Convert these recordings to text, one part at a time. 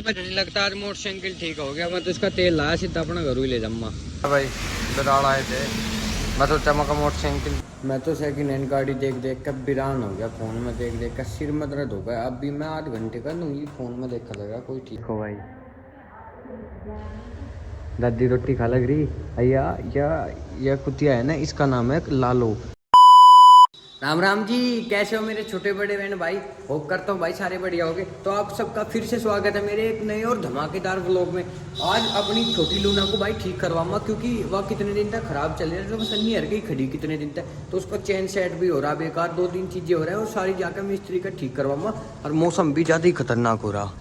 पता नहीं लगता आज मोटरसाइकिल ठीक हो गया। मैं तो इसका तेल लाया सीधा अपना घर ही ले जाऊंगा भाई। बदाल आए थे मैं सोचा मैं मोटरसाइकिल, मैं तो सेकंड हैंड गाड़ी देख देख कर बिरान हो गया। फोन में देख देख कर सिर में दर्द हो गया। अब भी मैं आध घंटे का दूंगी फोन में देखा लगा कोई ठीक हो भाई। दादी रोटी खा लग रही भैया। या कुतिया है ना, इसका नाम है लालो। राम राम जी, कैसे हो मेरे छोटे बड़े बहन भाई। होप करता हूँ भाई सारे बढ़िया होगे। तो आप सबका फिर से स्वागत है मेरे एक नए और धमाकेदार व्लॉग में। आज अपनी छोटी लूना को भाई ठीक करवाऊंगा, क्योंकि वह कितने दिन तक खराब चल रही है। तो सन्नी हर गई खड़ी कितने दिन तक, तो उसको चेन सेट भी हो रहा बेकार, 2-3 चीजें हो रहा है और सारी जाकर मिस्त्री का ठीक करवाऊंगा। और मौसम भी ज्यादा ही खतरनाक हो रहा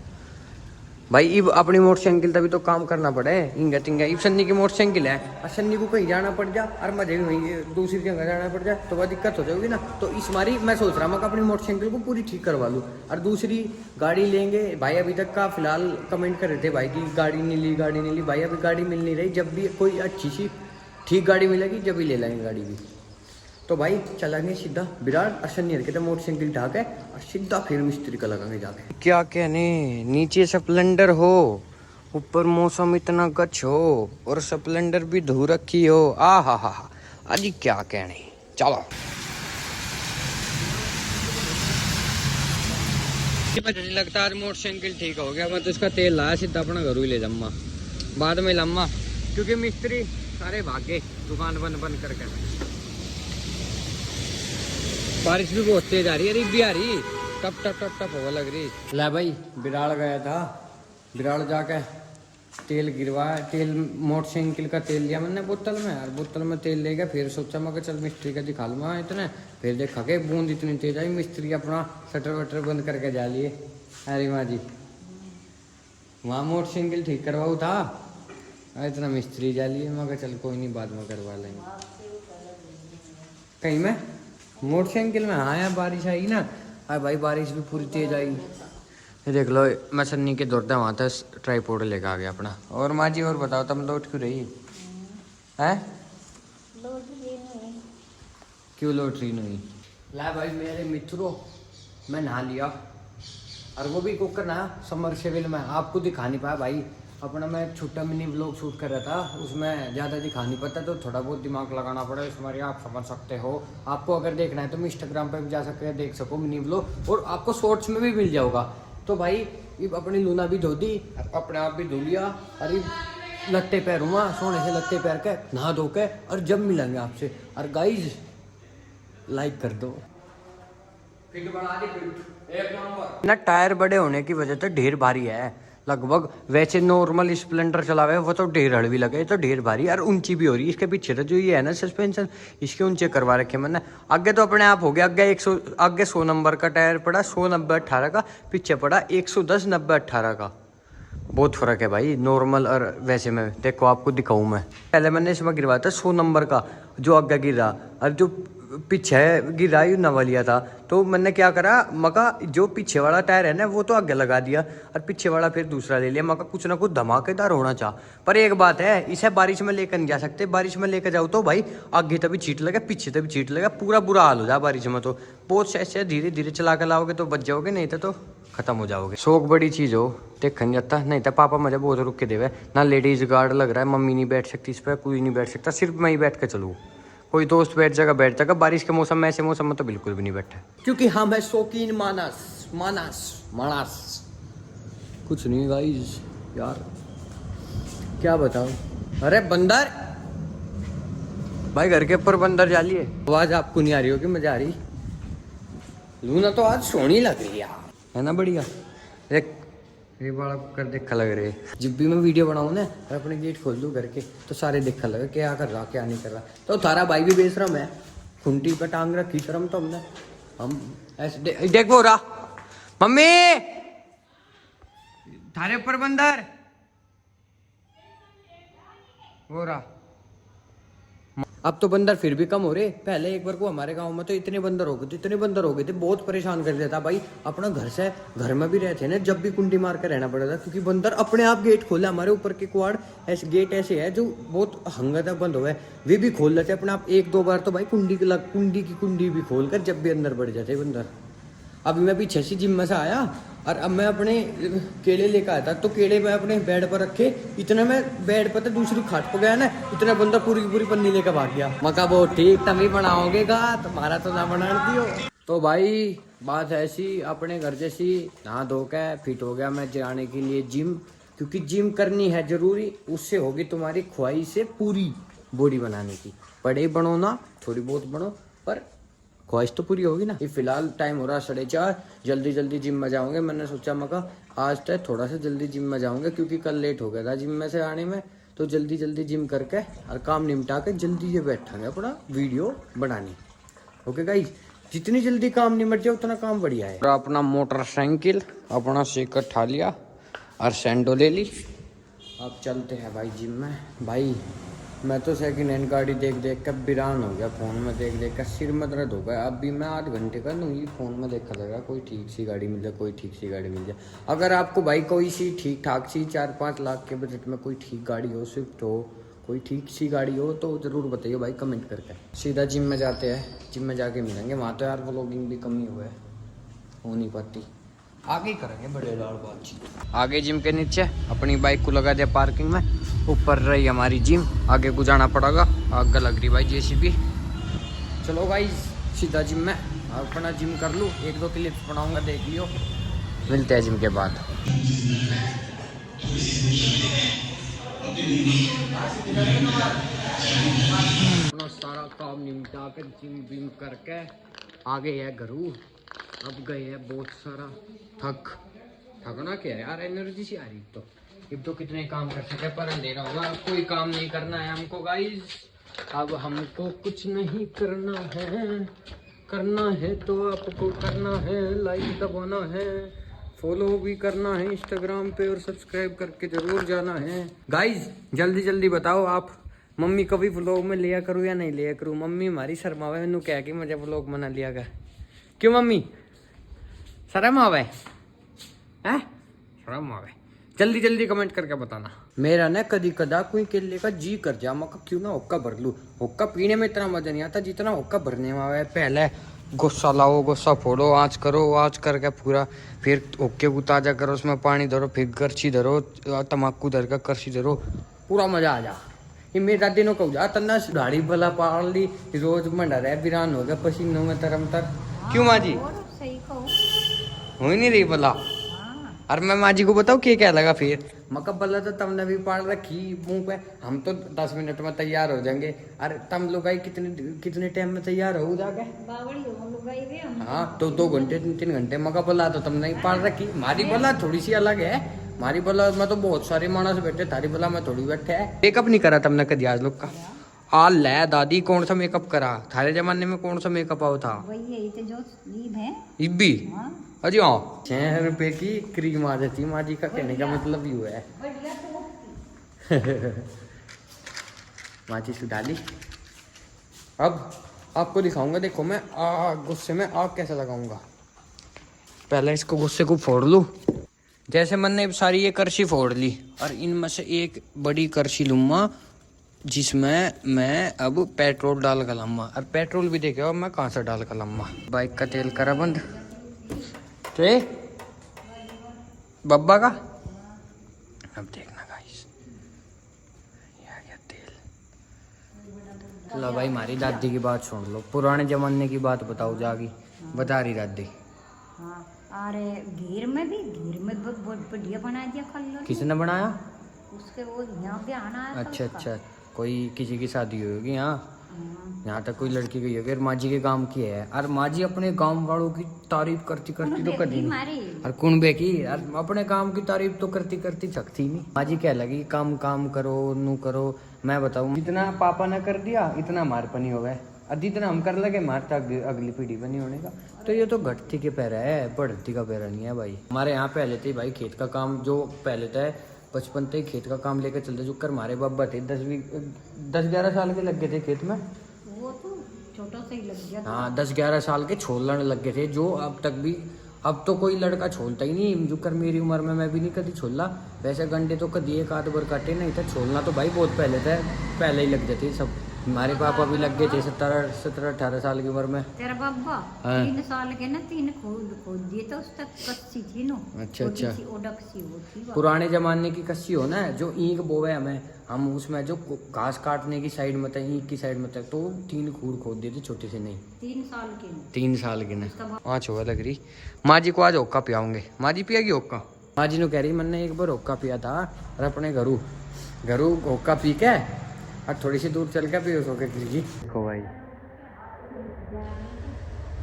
भाई। इब अपनी मोटरसाइकिल तभी तो काम करना पड़े। इंगा तिंगा इब सन्नी की मोटरसाइकिल है और सन्नी को कहीं जाना पड़ जा और मुझे भी वहीं दूसरी जगह जाना पड़ जाए तो वह दिक्कत हो जाएगी ना। तो इस बारी मैं सोच रहा मैं अपनी मोटरसाइकिल को पूरी ठीक करवा लूँ और दूसरी गाड़ी लेंगे भाई। अभी तक का फिलहाल कमेंट कर रहे थे भाई की गाड़ी नहीं ली भाई। अभी गाड़ी मिल नहीं रही। जब भी कोई अच्छी सी ठीक गाड़ी मिलेगी जब भी ले लेंगे गाड़ी भी। तो भाई चलेंगे सीधा विराट अशनियर के मोटरसाइकिल ढाके और सीधा फिर मिस्त्री का लगाएंगे जाके। क्या कहने, नीचे स्प्लेंडर हो, ऊपर मौसम इतना गच हो और स्प्लेंडर भी धो रखी हो। आ हा अजी क्या कहने। चलो पता नहीं लगता आज मोटरसाइकिल ठीक हो गया। मैं तो इसका तेल लाया सीधा अपना घर ही ले जाऊंगा, बाद में लाऊंगा, क्योंकि मिस्त्री सारे भागे दुकान बंद करके। बारिश भी बहुत तेज आ रही है, रिब भी आ रही, टप हवा लग रही। ला भाई बिराड़ गया था, बिराड़ जाके तेल गिरवाया। तेल मोटरसाइकिल का तेल लिया मैंने बोतल में, और बोतल में तेल ले गया। फिर सोचा मैं चल मिस्त्री का दिखा लूँगा इतने। फिर देखा के बूंद इतनी तेज आई, मिस्त्री अपना शटर वटर बंद करके जा लिए। अरे माँ जी वहाँ मोटरसाइकिल ठीक करवाऊ था, इतना मिस्त्री जा लिए। मैं चल कोई नहीं बाद में करवा लेंगे। कहीं में मोटरसाइकिल में हाँ यार बारिश आई ना। अरे भाई बारिश भी पूरी तेज आई। ये देख लो मैं सन्नी के दौड़ता वहाँ तक ट्राईपोड लेकर आ गया अपना। और माँ जी और बताओ तुम लौट क्यों रही है? क्यों लौट रही नहीं? ला भाई मेरे मित्रों मैं नहा लिया, और वो भी कुकर ना समर सेविल में। आपको दिखा नहीं पाया भाई, अपना मैं छोटा मिनी व्लॉग शूट कर रहा था, उसमें ज़्यादा दिखा नहीं पाता, तो थोड़ा बहुत दिमाग लगाना पड़ा इसमें। आप समझ सकते हो। आपको अगर देखना है तो मैं इंस्टाग्राम पे भी जा सकते हैं, देख सको मिनी व्लॉग, और आपको शॉर्ट्स में भी मिल जाऊगा। तो भाई ये अपनी लूना भी धो दी, अपने आप भी धो लिया। अरे लत्ते पैर हुआ सोने से, लत्ते पैर के नहा धो के, और जब मिलेंगे आपसे। और गाइज लाइक कर दो, फिट बना दी, फिट एक नंबर ना। टायर बड़े होने की वजह से ढेर भारी है लगभग। वैसे नॉर्मल स्प्लेंडर चलावे वो तो ढेर हड़ भी लगे, तो ढेर भारी और ऊंची भी हो रही है। इसके पीछे तो जो ये है ना सस्पेंशन, इसके ऊंचे करवा रखे मैंने। आगे तो अपने आप हो गया, आगे 100 नंबर का टायर पड़ा, 100 90 18 का। पीछे पड़ा 110 90 18 का। बहुत फर्क है भाई नॉर्मल और वैसे में। देखो आपको दिखाऊं मैं, पहले मैंने इसमें गिरवाया था 100 नंबर का जो आगे गिरा, और जो पीछे गिरा ही नवा लिया था। तो मैंने क्या करा, मका जो पीछे वाला टायर है ना वो तो आगे लगा दिया, और पीछे वाला फिर दूसरा ले लिया। मका कुछ ना कुछ धमाकेदार होना चाह। पर एक बात है, इसे बारिश में लेकर नहीं जा सकते। बारिश में लेकर जाओ तो भाई आगे तभी छीट लगा, पीछे तभी छीट लगा, पूरा बुरा हाल हो जाए बारिश में। तो बहुत से ऐसे धीरे धीरे चला कर लाओगे तो बच जाओगे, नहीं तो खत्म हो जाओगे। शौक बड़ी चीज हो, देख नहीं जाता। नहीं तो पापा मुझे बहुत रुक के देवे ना। लेडीज गार्ड लग रहा है, मम्मी नहीं बैठ सकती इस पर, कोई नहीं बैठ सकता, सिर्फ मैं ही बैठ के चलूँ। कोई दोस्त बैठ जाएगा। बारिश के मौसम में, ऐसे मौसम में तो बिल्कुल भी नहीं बैठे, क्योंकि हम है शौकीन मानस। कुछ नहीं गाइस यार, क्या बताऊं। अरे बंदर भाई, घर के ऊपर बंदर जा लिए। आवाज आपको नहीं आ रही होगी, मजा आ रही। लूना तो आज सोनी लग रही है ना, बढ़िया। एक ये बड़ा कर देखा लग रहे। जब भी मैं वीडियो बनाऊँ ना, अपने गेट खोल दूँ घर के, तो सारे देखा लगे क्या कर रहा क्या नहीं कर रहा। तो थारा भाई भी बेशरम है, खुंटी पे टांग रखी शर्म तो हमने। हम ऐसे देख वो रहा, मम्मी थारे ऊपर बंदर वो रहा। अब तो बंदर फिर भी कम हो रहे। पहले एक बार को हमारे गांव में तो इतने बंदर हो गए थे, बहुत परेशान कर देता भाई। अपना घर में भी रहते ना, जब भी कुंडी मार कर रहना पड़ा था, क्योंकि बंदर अपने आप गेट खोला। हमारे ऊपर के कुआड़ ऐसे गेट ऐसे है जो बहुत हंगत बंद हो गए, वे भी खोल लेते अपने आप। 1-2 बार तो भाई कुंडी की कुंडी भी खोल कर जब भी अंदर बढ़ जाते बंदर। अभी मैं पीछे से जिम में से आया, और अब मैं अपने केले लेकर आया था, तो केले मैं अपने बेड पर रखे, इतना मैं बेड पर तो दूसरी खाट पर गया ना, इतना बंदा पूरी की पूरी पन्नी लेकर भाग गया। मका वो ठीक तुम ही बनाओगे गा, तुम्हारा तो ना बना दियो। तो भाई बात ऐसी अपने घर जैसी, नहा धो के फिट हो गया मैं जाने के लिए जिम, क्योंकि जिम करनी है जरूरी, उससे होगी तुम्हारी ख्वाहिशें पूरी बॉडी बनाने की। बड़े बनो ना, थोड़ी बहुत बनो, पर ख्वाहिश तो पूरी होगी ना। ये फिलहाल टाइम हो रहा 4:30, जल्दी जल्दी जिम में जाऊंगे। मैंने सोचा मका आज तक थोड़ा सा जल्दी जिम में जाऊंगे, क्योंकि कल लेट हो गया था जिम में से आने में, तो जल्दी जल्दी जिम करके और काम निपटा के जल्दी से बैठेंगे अपना वीडियो बनाने। ओके गाइस, जितनी जल्दी काम निपट जाए उतना काम बढ़िया है। अपना मोटरसाइकिल अपना शेकर ठा लिया और सैंडो ले ली, अब चलते हैं भाई जिम में। भाई मैं तो सेकंड हैंड गाड़ी देख देख कर वीरान हो गया, फ़ोन में देख देख कर सिर में दर्द हो गया। अब भी मैं आध घंटे का नहीं फ़ोन में देखा लगा, कोई ठीक सी गाड़ी मिल जाए, कोई ठीक सी गाड़ी मिल जाए। अगर आपको भाई कोई सी ठीक ठाक सी 4-5 लाख के बजट में कोई ठीक गाड़ी हो, स्विफ्ट हो, कोई ठीक सी गाड़ी हो, तो ज़रूर बताइए भाई कमेंट करके। सीधा जिम में जाते हैं, जिम में जाके मिलेंगे वहाँ। तो यार व्लॉगिंग भी कमी हुआ है, हो नहीं पाती, आगे ही करेंगे बड़े लाल बातचीत। आगे जिम के नीचे अपनी बाइक को लगा दिया पार्किंग में, ऊपर रही हमारी जिम, आगे को जाना पड़ेगा, आग लग रही भाई जेसीबी। चलो भाई सीधा जिम में अपना जिम कर लूँ, 1-2 क्लिप्स बनाऊंगा, देख लियो। मिलते हैं जिम के बाद। अपना सारा काम निपटा कर जिम विम करके आ गए है घरू। अब गए है बहुत सारा थकना क्या है यार, एनर्जी सी आ रही। तो अब तो कितने काम कर सके, पर अंधेरा होगा, अब कोई काम नहीं करना है हमको गाइस। अब हमको कुछ नहीं करना है तो आपको करना है, लाइक दबाना है, फॉलो भी करना है इंस्टाग्राम पे, और सब्सक्राइब करके जरूर जाना है गाइस। जल्दी जल्दी बताओ आप, मम्मी कभी व्लॉग में लिया करूँ या नहीं लिया करूँ? मम्मी हमारी शर्मावे मैनू कह के मुझे व्लॉग बना लिया कर। क्यों मम्मी शर्म आवे हैं? शर्म आवे? जल्दी जल्दी कमेंट करके बताना। मेरा ना कदी कदा कोई केले का जी कर जा, मका क्यों ना हुक्का भर लूँ। हुक्का पीने में इतना मजा नहीं आता जितना हुक्का भरने में आवे। पहले गुस्सा लाओ, गुस्सा फोड़ो, आँच करो, आँच करके पूरा, फिर हुक्के को ताजा करो, उसमें पानी धरो, फिर करछी धरो, तम्बाकू धर कर करछी धरो, पूरा मजा आ जा। ये मेरी दादी ने कहू जा तन्ना दाढ़ी भला पाड़ ली, रोज मंडा रहे वीरान हो गया पसीनों में तरम तर। क्यों माँ जी हो ही नहीं रही भला? और मैं माँ जी को बताऊँ क्या लगा फिर? मका बल्ला तो तुमने भी पाड़ रखी मुंह पे, हम तो 10 मिनट में तैयार हो जाएंगे। अरे तुम लोग कितने टाइम में तैयार हो जाके? हाँ तो 2 घंटे 3 घंटे। मका बल्ला तो तुमने ही पाड़ रखी, हमारी बल्ला थोड़ी सी अलग है। हमारी बल्ला में तो बहुत सारे मानस बैठे, थारी बल्ला में थोड़ी बैठे है। मेकअप नहीं करा तुमने कभी आज लोग का? आ ले दादी, कौन सा मेकअप करा? थारे जमाने में कौन सा मेकअप आओ था? इब्बी? अजी हाँ, 6 रुपए की क्रीम आ जाती माँ जी का, कहने का मतलब यू है। माँ जी से डाली। अब आपको दिखाऊंगा, देखो मैं गुस्से में आग कैसे लगाऊंगा। पहले इसको गुस्से को फोड़ लूँ, जैसे मैंने सारी ये करछी फोड़ ली, और इनमें से एक बड़ी करछी लूँगा जिसमें मैं अब पेट्रोल डाल कर लाऊंगा। और पेट्रोल भी देखे मैं कहाँ से डाल कर लाऊंगा। बाइक का तेल करा बंद, ते बब्बा का। अब देखना गाइस, ये आ गया तेल। लो भाई हमारी दादी की बात सुन लो, पुराने जमाने की बात बताओ जागी, बता रही दादी। हाँ, अरे घीर में बहुत बढ़िया बना दिया कल। किसने बनाया? उसके वो यहाँ पे आना है। अच्छा, कोई किसी की शादी होगी यहाँ, यहाँ तक कोई लड़की गई होगी, माँ जी के काम की है। और माँ जी अपने गांव वालों की तारीफ करती तो कभी नहीं, और कुनबे की अपने काम की तारीफ तो करती थकती नहीं। माँ जी क्या लगी, काम करो नू करो। मैं बताऊँ, जितना पापा ने कर दिया इतना हमारे पनी हो गए, और जितना हम कर लगे हमारे तक अगली पीढ़ी बनी होने का। तो ये तो घटती के पैरा है, बढ़ती का पैरा नहीं है भाई। हमारे यहाँ पहले थे भाई खेत का काम, जो पहले था बचपन से खेत का काम लेकर चलते, जो कर हमारे बाबा थे 10-11 साल के लग गए थे खेत में। वो तो छोटा सा ही लग गया। हाँ 10-11 साल के छोलने लग गए थे, जो अब तक भी, अब तो कोई लड़का छोलता ही नहीं। जो कर मेरी उम्र में मैं भी नहीं कभी छोला। वैसे गंडे तो कभी एक आध बार काटे नहीं था, छोलना तो भाई बहुत पहले था, पहले ही लग जाते सब। हमारे पापा भी लग गए थे 17-18 साल की उम्र में। तेरा बाबा हाँ। 3 साल के ना 3 खोद खोद दिए तो उस तक कच्ची थी नो। अच्छा, छोटी अच्छा। सी ओडक्सी वो थी बाबा। पुराने जमाने की कस्सी हो ना, जो ईंट बोवे हमें, हम उसमें जो घास काटने की साइड में था, ईंट की साइड में था, तो 3 खूर खोद दिए थे छोटे से। नहीं 3 साल के नो। 3 साल के ने। उसका बाप- आज हुआ लग रही माँ जी को, आज ओक्का पियाओगे। माँ जी पियागी ओक्का। माँ जी ने कह रही मैंने एक बार ओक्का पिया था और अपने घरू ओक्का पी के और थोड़ी सी दूर चल के पियो सो के जी। देखो भाई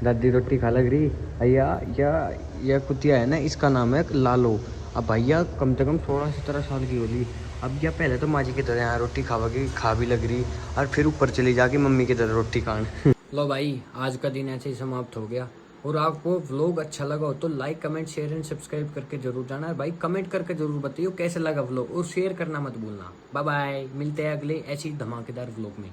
दादी रोटी खा लग रही भैया। यह कुतिया है ना, इसका नाम है लालो। अब भैया कम से कम 16-17 साल की होगी। अब क्या पहले तो माँ जी की तरह यहाँ रोटी खा भी लग रही, और फिर ऊपर चली जाके मम्मी की तरह रोटी खान। लो भाई, आज का दिन ऐसे ही समाप्त हो गया। और आपको व्लॉग अच्छा लगा हो तो like comment share and subscribe करके जरूर जाना है भाई। कमेंट करके जरूर बताइए कैसे लगा व्लॉग, और शेयर करना मत भूलना। बाय बाय, मिलते हैं अगले ऐसी धमाकेदार व्लॉग में।